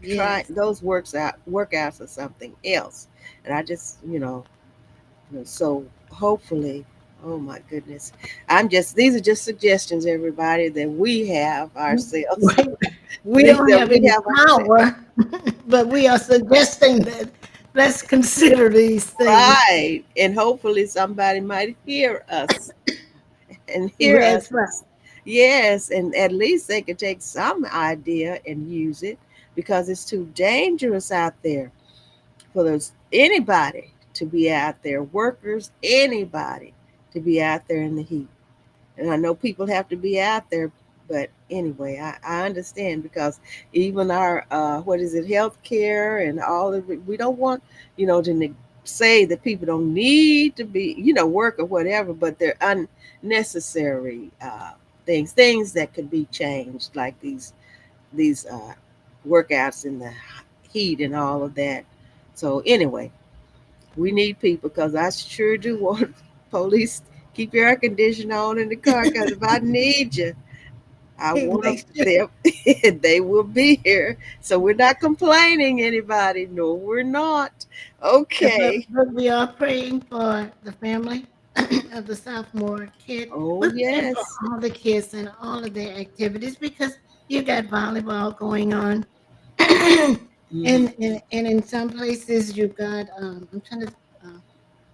try yes. those workouts are something else. And I just so hopefully, oh my goodness, these are just suggestions, everybody, that we have ourselves, We we things don't that have we any have ourselves. power, but we are suggesting that let's consider these things. Right. And hopefully somebody might hear us and hear That's us. right. Yes, and at least they could take some idea and use it because it's too dangerous out there for anybody to be out there, workers, anybody to be out there in the heat. And I know people have to be out there, but anyway, I understand because even our what is it, healthcare and all of it, we don't want to say that people don't need to be work or whatever, but they're unnecessary things that could be changed, like these workouts in the heat and all of that. So anyway, we need people because I sure do want police keep your air conditioner on in the car because if I need you, I want Make sure. them. They will be here. So we're not complaining, anybody. No, we're not. But, Okay. but we are praying for the family of the sophomore kid. Oh, We're praying for yes. all the kids and all of their activities because you got volleyball going on. and, Hmm. and in some places you got I'm trying to uh,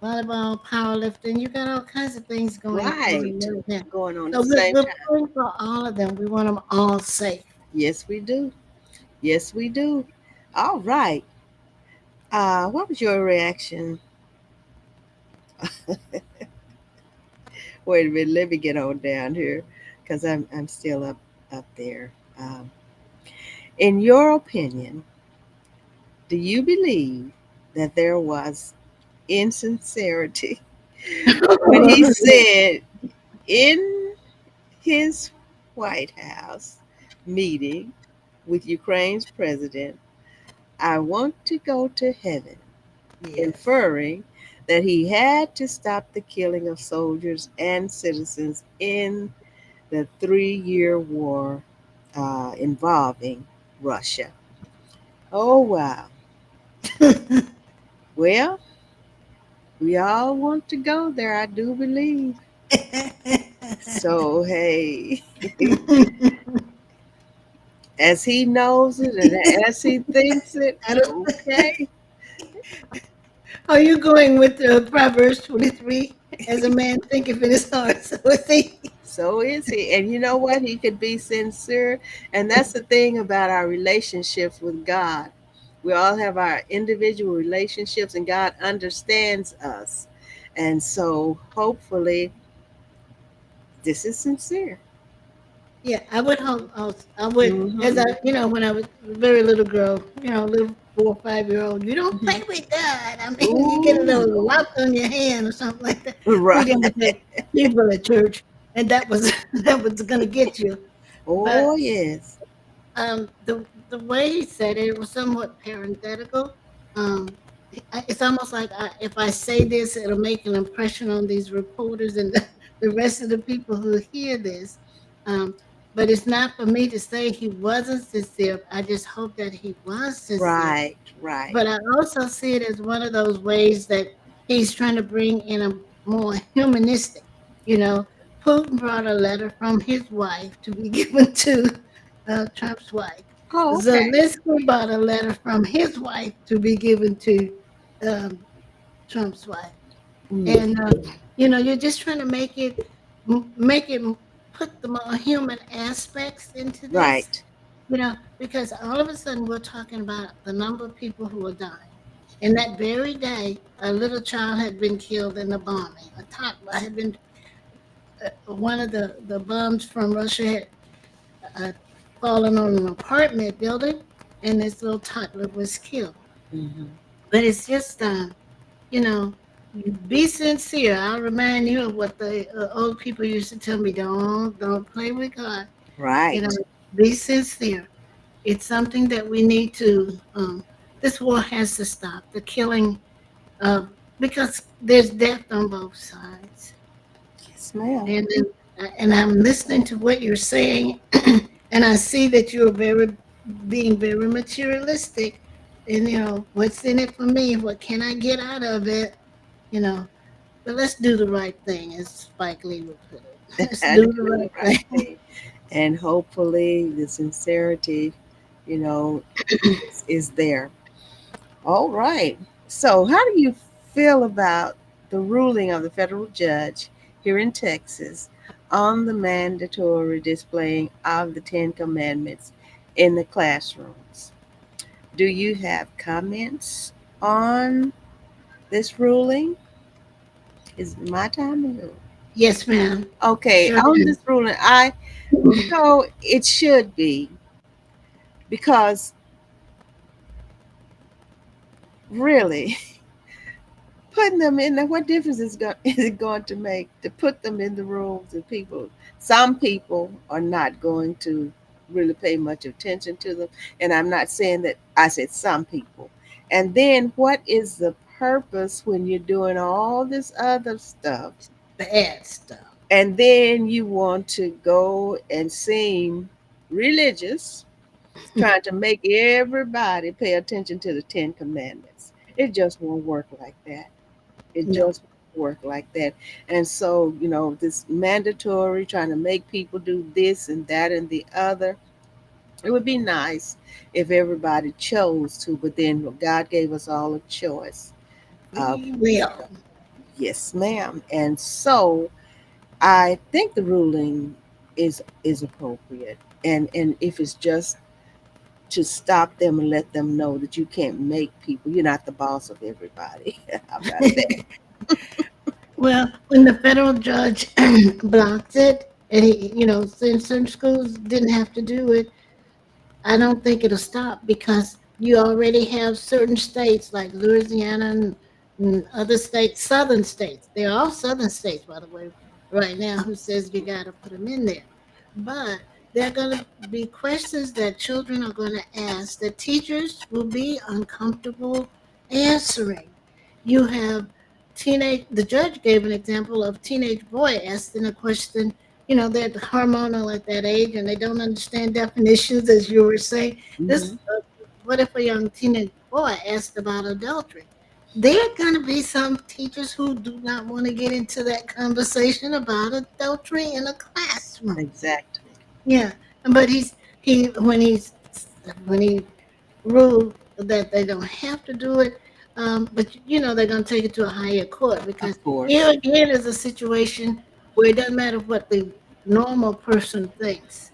volleyball, powerlifting. You got all kinds of things going on Right. right now. Going on at So the same we're time. praying for all of them. We want them all safe. Yes, we do. Yes, we do. All right. What was your reaction? Wait a minute. Let me get on down here because I'm still up there. In your opinion, do you believe that there was insincerity when he said in his White House meeting with Ukraine's president, I want to go to heaven, Yes. inferring that he had to stop the killing of soldiers and citizens in the 3-year war involving Russia? Oh, wow. Well, we all want to go there, I do believe. So, hey, as he knows it and as he thinks it, I don't, okay, are you going with Proverbs 23? As a man thinketh in his heart, so is he. so is he. And you know what? He could be sincere. And that's the thing about our relationships with God. We all have our individual relationships, and God understands us. And so, hopefully, this is sincere. Yeah, I would hope. I would, as Mm-hmm. I, when I was a very little girl, little 4 or 5 year old. You don't play Hmm. with God. I mean, you get a Ooh, little Lord. lock on your hand or something like that. We Right. didn't have people at church, and that was that was gonna get you. But Oh, yes. the way he said it, it was somewhat parenthetical. Um, it's almost like if I say this, it'll make an impression on these reporters and the rest of the people who hear this. Um, but it's not for me to say he wasn't sincere. I just hope that he was sincere. Right, right. But I also see it as one of those ways that he's trying to bring in a more humanistic. You know, Putin brought a letter from his wife to be given to Trump's wife. Oh, okay. Zelensky brought a letter from his wife to be given to um, Trump's wife. Mm, And you're just trying to make it put the more human aspects into this, right. because all of a sudden we're talking about the number of people who are dying. And that very day, a little child had been killed in the bombing. A toddler had been, one of the bombs from Russia had uh, fallen on an apartment building, and this little toddler was killed. Hmm. But it's just, you know, be sincere. I'll remind you of what the old people used to tell me: don't play with God. You know, Right. be sincere. It's something that we need to. This war has to stop. The killing of, because there's death on both sides, Yes, ma'am. and I'm listening to what you're saying, and I see that you're being very materialistic, and what's in it for me? What can I get out of it? You know, but let's do the right thing, as Spike Lee would put it. Let's And do do the the right right thing. thing. And hopefully the sincerity, you know, is there. All right. So, how do you feel about the ruling of the federal judge here in Texas on the mandatory displaying of the Ten Commandments in the classrooms? Do you have comments on this ruling? Is it my time to go? Yes, ma'am. Okay, Sure on do. this ruling, it should be because really putting them in there, what difference is it going to make to put them in the rooms and people? Some people are not going to really pay much attention to them, and I'm not saying that. I said some people. And then what is the purpose when you're doing all this other stuff, Bad stuff. and then you want to go and seem religious, trying to make everybody pay attention to the Ten Commandments? It just won't work like that. It No. just won't work like that. And so, this mandatory trying to make people do this and that and the other, it would be nice if everybody chose to, but then God gave us all a choice of Free will. yes, ma'am. And so I think the ruling is appropriate. And if it's just to stop them and let them know that you can't make people, you're not the boss of everybody. How about that? Well, when the federal judge blocked it, and since certain schools didn't have to do it, I don't think it'll stop, because you already have certain states like Louisiana and other states, southern states. They're all southern states, by the way, right now, who says you got to put them in there. But there are going to be questions that children are going to ask that teachers will be uncomfortable answering. You have the judge gave an example of teenage boy asking a question. They're hormonal at that age, and they don't understand definitions, as you were saying. Hmm. This, what if a young teenage boy asked about adultery? There are going to be some teachers who do not want to get into that conversation about adultery in a classroom. Exactly. Yeah, but he when he ruled that they don't have to do it, but they're going to take it to a higher court, Of because here course. again is a situation where it doesn't matter what the normal person thinks.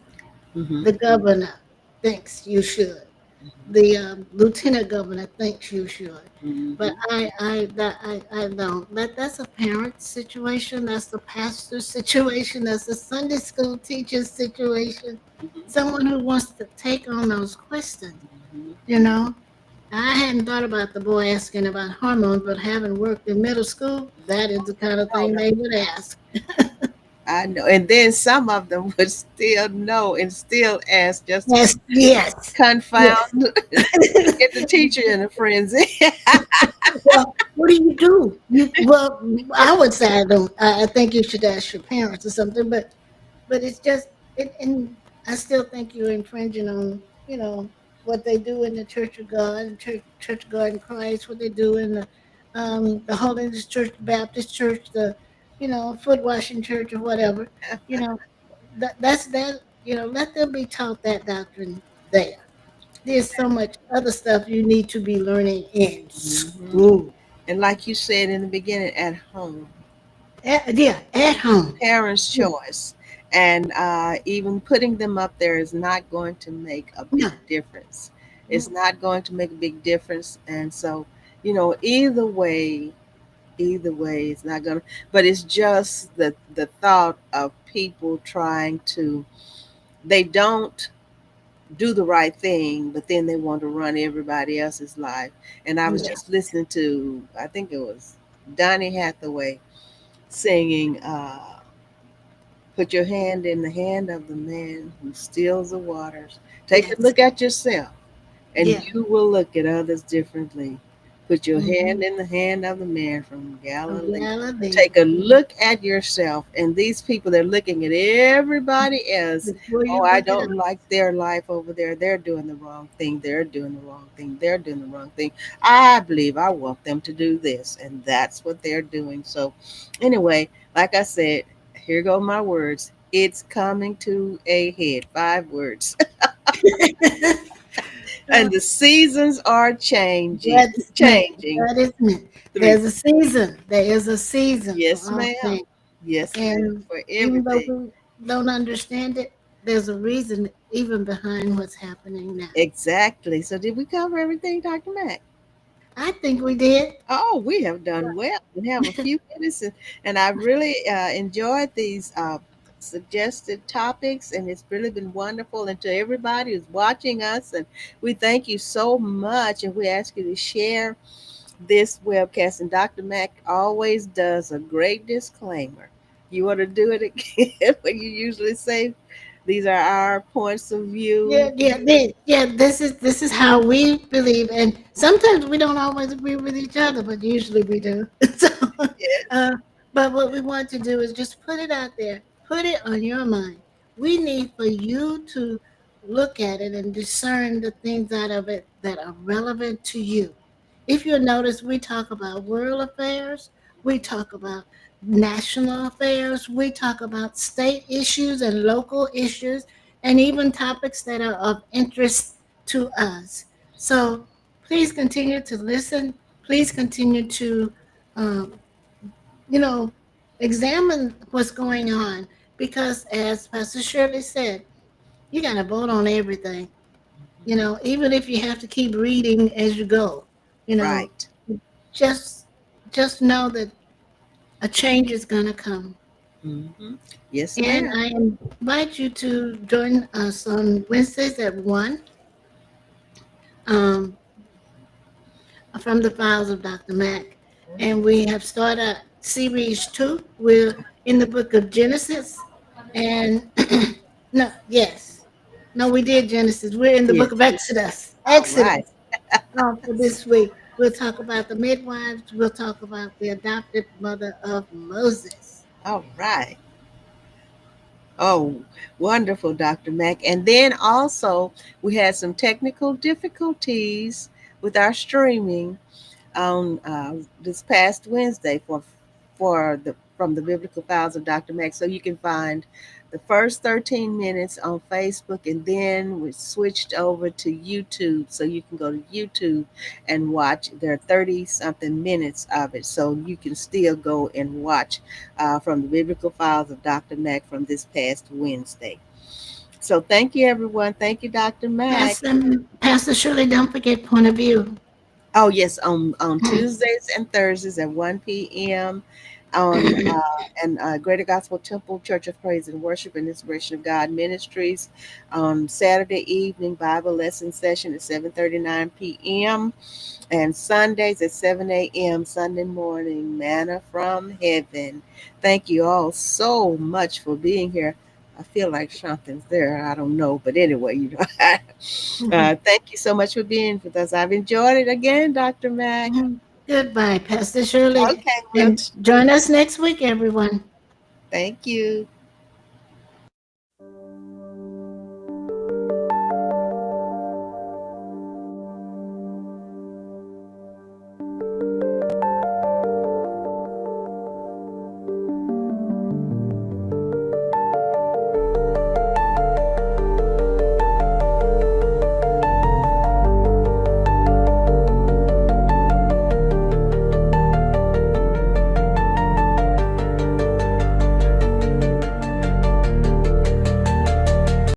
Hmm. The governor thinks you should. The lieutenant governor thinks you should, but Mhm. I don't. That's a parent situation. That's the pastor situation. That's a Sunday school teacher situation. Someone who wants to take on those questions. Mhm. You know, I hadn't thought about the boy asking about hormones, but having worked in middle school, that is the kind of No, thing no, they would ask. I know. And then some of them would still know and still ask just to Yes, yes, confound, yes. get the teacher in a frenzy. Well, what do you do? I would say I don't. I think you should ask your parents or something. But it's just, and I still think you're infringing on, what they do in the Church of God, Church of God in Christ, what they do in the Holiness Church, the Baptist Church, the, foot washing church or whatever. You know, that's that. Let them be taught that doctrine there. There's so much other stuff you need to be learning in Mhm. school. And like you said in the beginning, at home, Yeah, at home. parents' Yeah, choice. And even putting them up there is not going to make a big no, difference. It's no, not going to make a big difference. And so, either way, it's not going to, but it's just the thought of people trying to, they don't do the right thing, but then they want to run everybody else's life. And I was yeah, just listening to, I think it was Donny Hathaway singing, "Put your hand in the hand of the man who steals the waters. Take a yes, look at yourself, and yeah. you will look at others differently. Put your Mm-hmm. hand in the hand of the man from From Galilee. Galilee. Take a look at yourself." And these people, they're looking at everybody else. Before Oh, you I look it don't up. like their life over there. They're doing the wrong thing. They're doing the wrong thing. They're doing the wrong thing. I believe I want them to do this. And that's what they're doing. So, anyway, like I said, here go my words. It's coming to a head. 5 words. Uh, And the seasons are changing. that's meant. Changing. That is meant. Three. There's a season. There is a season for Yes, all ma'am. things. Yes, ma'am. And For even though everything. we don't understand it, there's a reason even behind what's happening now. Exactly. So did we cover everything, Dr. Mack? I think we did. Oh, we have done well. We have a few minutes, and I really enjoyed these suggested topics, and it's really been wonderful. And to everybody who's watching us, and we thank you so much, and we ask you to share this webcast. And Dr. Mack always does a great disclaimer. You want to do it again? What you usually say? These are our points of Yeah, view. yeah, yeah. This is how we believe, and sometimes we don't always agree with each other, but usually we do. So, Yes. uh, but what we want to do is just put it out there, put it on your mind. We need for you to look at it and discern the things out of it that are relevant to you. If you notice, we talk about world affairs, we talk about national affairs, we talk about state issues and local issues and even topics that are of interest to us. So please continue to listen. Please continue to, um, you know, examine what's going on because, as Pastor Shirley said, you got to vote on everything. Even if you have to keep reading as you go, you know, Right. just just know that a change is going to come. Hmm. Yes, And ma'am. I invite you to join us on Wednesdays at 1. Um, from the files of Dr. Mack. And we have started series 2. We're in the book of Genesis. And no, yes. No, we did Genesis. We're in the book Yes. of Exodus. All right. Exodus. For this week. We'll talk about the midwives. We'll talk about the adopted mother of Moses. All right. Oh, wonderful, Dr. Mack. And then also, we had some technical difficulties with our streaming on this past Wednesday for the from the Biblical Files of Dr. Mack. So you can find the first 13 minutes on Facebook, and then we switched over to YouTube. So you can go to YouTube and watch. There are 30 something minutes of it, so you can still go and watch from the Biblical Files of Dr. Mack from this past Wednesday. So thank you, everyone. Thank you, Dr. Mack. Pastor Shirley, don't forget point of view. Oh yes, on Tuesdays and Thursdays at 1 p.m. on and Greater Gospel Temple Church of Praise and Worship and Inspiration of God Ministries. On Saturday evening Bible lesson session at 7:39 p.m. and Sundays at 7 a.m. Sunday morning manna from heaven. Thank you all so much for being here. I feel like something's there. I don't know, but anyway, thank you so much for being with us. I've enjoyed it again, Dr. Mack. Goodbye, Pastor Shirley. Okay, well, And join us next week, everyone. thank you.